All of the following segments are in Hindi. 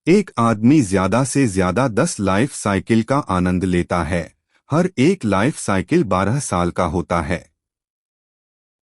एक आदमी ज्यादा से ज्यादा 10 लाइफ साइकिल का आनंद लेता है। हर एक लाइफ साइकिल 12 साल का होता है।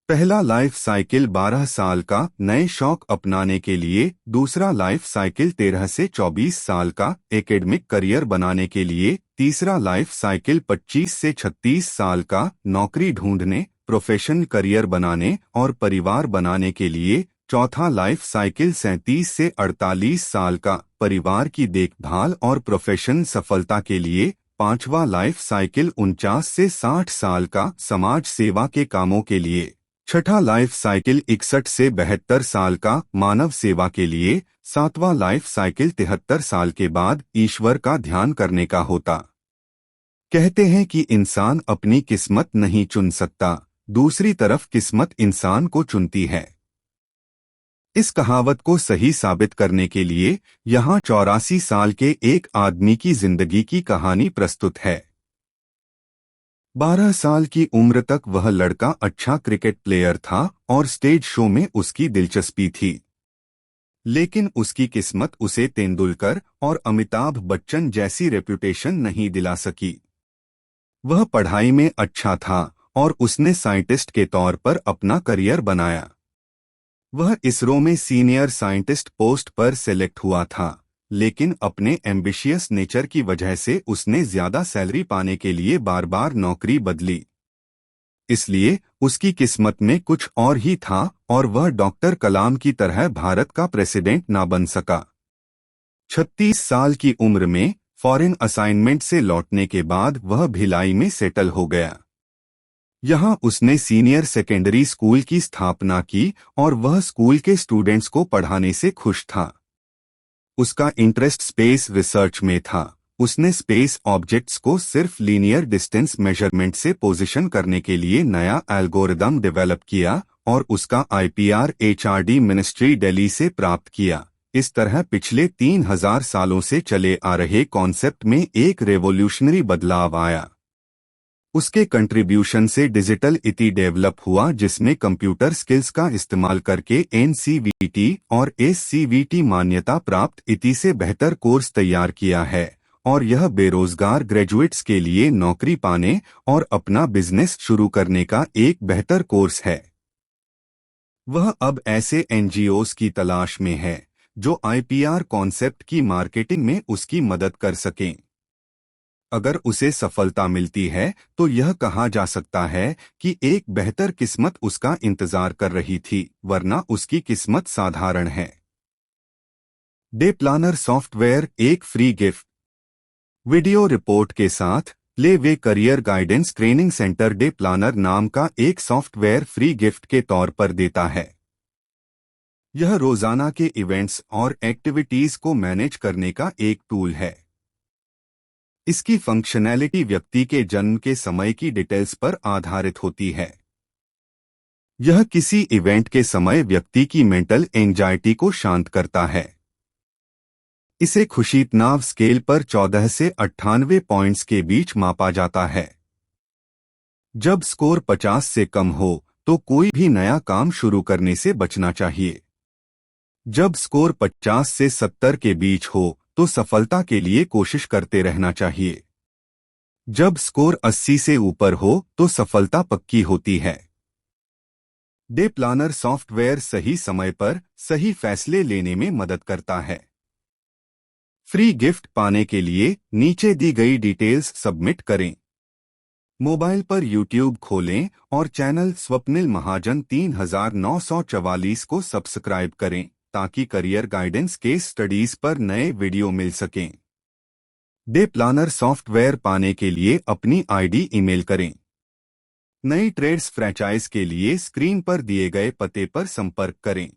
पहला लाइफ साइकिल 12 साल का नए शौक अपनाने के लिए, दूसरा लाइफ साइकिल 13 से 24 साल का एकेडमिक करियर बनाने के लिए, तीसरा लाइफ साइकिल 25 से 36 साल का नौकरी ढूंढने, प्रोफेशनल करियर बनाने और परिवार बनाने के लिए, चौथा लाइफ साइकिल 37 से 48 साल का परिवार की देखभाल और प्रोफेशन सफलता के लिए, पांचवा लाइफ साइकिल 49 से 60 साल का समाज सेवा के कामों के लिए, छठा लाइफ साइकिल 61 से 72 साल का मानव सेवा के लिए, सातवां लाइफ साइकिल 73 साल के बाद ईश्वर का ध्यान करने का होता। कहते हैं कि इंसान अपनी किस्मत नहीं चुन सकता, दूसरी तरफ किस्मत इंसान को चुनती है। इस कहावत को सही साबित करने के लिए यहाँ 84 साल के एक आदमी की जिंदगी की कहानी प्रस्तुत है। 12 साल की उम्र तक वह लड़का अच्छा क्रिकेट प्लेयर था और स्टेज शो में उसकी दिलचस्पी थी। लेकिन उसकी किस्मत उसे तेंदुलकर और अमिताभ बच्चन जैसी रेप्यूटेशन नहीं दिला सकी। वह पढ़ाई में अच्छा था और उसने साइंटिस्ट के तौर पर अपना करियर बनाया। वह इसरो में सीनियर साइंटिस्ट पोस्ट पर सेलेक्ट हुआ था, लेकिन अपने एम्बिशियस नेचर की वजह से उसने ज्यादा सैलरी पाने के लिए बार बार नौकरी बदली। इसलिए उसकी किस्मत में कुछ और ही था और वह डॉक्टर कलाम की तरह भारत का प्रेसिडेंट ना बन सका। 36 साल की उम्र में फॉरेन असाइनमेंट से लौटने के बाद वह भिलाई में सेटल हो गया। यहाँ उसने सीनियर सेकेंडरी स्कूल की स्थापना की और वह स्कूल के स्टूडेंट्स को पढ़ाने से खुश था। उसका इंटरेस्ट स्पेस रिसर्च में था। उसने स्पेस ऑब्जेक्ट्स को सिर्फ लीनियर डिस्टेंस मेजरमेंट से पोजीशन करने के लिए नया एल्गोरिदम डेवलप किया और उसका IPR HRD मिनिस्ट्री दिल्ली से प्राप्त किया। इस तरह पिछले 3000 सालों से चले आ रहे कॉन्सेप्ट में एक रेवोल्यूशनरी बदलाव आया। उसके कंट्रीब्यूशन से डिजिटल इति डेवलप हुआ, जिसमें कंप्यूटर स्किल्स का इस्तेमाल करके NCVT और SCVT मान्यता प्राप्त इति से बेहतर कोर्स तैयार किया है और यह बेरोजगार ग्रेजुएट्स के लिए नौकरी पाने और अपना बिजनेस शुरू करने का एक बेहतर कोर्स है। वह अब ऐसे NGOs की तलाश में है जो IPR कॉन्सेप्ट की मार्केटिंग में उसकी मदद कर सकें। अगर उसे सफलता मिलती है तो यह कहा जा सकता है कि एक बेहतर किस्मत उसका इंतजार कर रही थी, वरना उसकी किस्मत साधारण है। डे प्लानर सॉफ्टवेयर एक फ्री गिफ्ट। वीडियो रिपोर्ट के साथ play way career guidance training centre day planner नाम का एक सॉफ्टवेयर फ्री गिफ्ट के तौर पर देता है। यह रोजाना के इवेंट्स और एक्टिविटीज को मैनेज करने का एक टूल है। इसकी फंक्शनैलिटी व्यक्ति के जन्म के समय की डिटेल्स पर आधारित होती है। यह किसी इवेंट के समय व्यक्ति की मेंटल एंजाइटी को शांत करता है। इसे खुशी तनाव स्केल पर 14 से 98 पॉइंट्स के बीच मापा जाता है। जब स्कोर 50 से कम हो तो कोई भी नया काम शुरू करने से बचना चाहिए। जब स्कोर 50 से 70 के बीच हो तो सफलता के लिए कोशिश करते रहना चाहिए। जब स्कोर 80 से ऊपर हो तो सफलता पक्की होती है। डे प्लानर सॉफ्टवेयर सही समय पर सही फैसले लेने में मदद करता है। फ्री गिफ्ट पाने के लिए नीचे दी गई डिटेल्स सबमिट करें। मोबाइल पर YouTube खोलें और चैनल स्वप्निल महाजन 3944 को सब्सक्राइब करें ताकि करियर गाइडेंस केस स्टडीज पर नए वीडियो मिल सकें। डे प्लानर सॉफ्टवेयर पाने के लिए अपनी ID ईमेल करें। नई ट्रेड्स फ्रैंचाइज के लिए स्क्रीन पर दिए गए पते पर संपर्क करें।